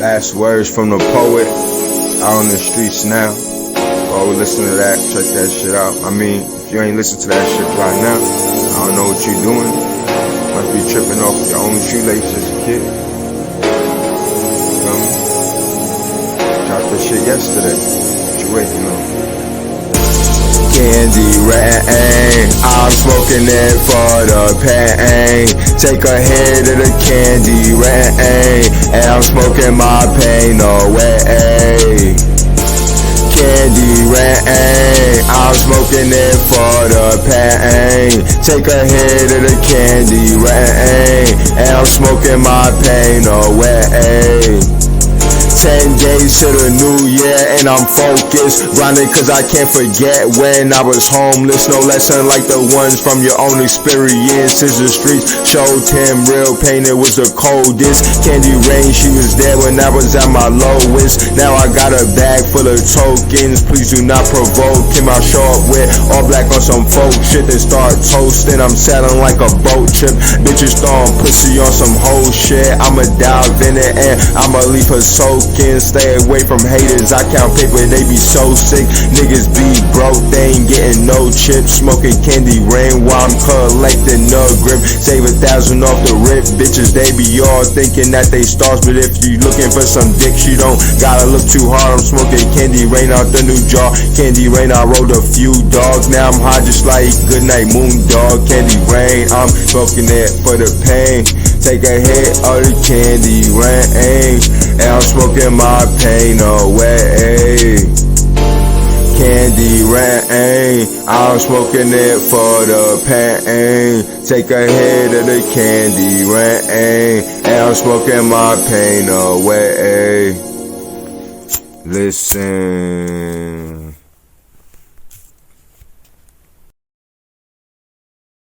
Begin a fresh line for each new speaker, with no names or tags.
Last words from the poet, out on the streets now. Go listen to that, check that shit out. I mean, if you ain't listen to that shit right now, I don't know what you doing. Must be tripping off your own shoelaces, kid. You know me? Dropped this shit yesterday. What you waiting on? Candy rain, I'm smoking it for the pain. Take a hit of the candy rain, and I'm smoking my pain away. Candy rain, I'm smoking it for the pain. Take a hit of the candy rain, and I'm smoking my pain away. 10 days to the new year and I'm focused, grinding cause I can't forget when I was homeless. No lesson like the ones from your own experiences. The streets showed him real pain, it was the coldest. Candy rain, she was there when I was at my lowest. Now I got a bag full of tokens, please do not provoke him. I show up with all black on some folk shit, then start toasting. I'm sailing like a boat trip, bitches throwing pussy on some whole shit. I'ma dive in it and I'ma leave her soaking. Stay away from haters, I count paper, they be so sick. Niggas be broke, they ain't getting no chips. Smoking candy rain while I'm collecting the grip. Save 1,000 off the rip, bitches they be all thinking that they stars. But if you looking for some dick, you don't gotta look too hard. I'm smoking candy rain out the new jar. Candy rain, I rolled a few dogs. Now I'm high just like Goodnight Moon Dog. Candy rain, I'm smoking it for the pain. Take a hit of the candy rain, and I'm smoking my pain away. Candy rain, I'm smoking it for the pain. Take a hit of the candy rain, and I'm smoking my pain away. Listen.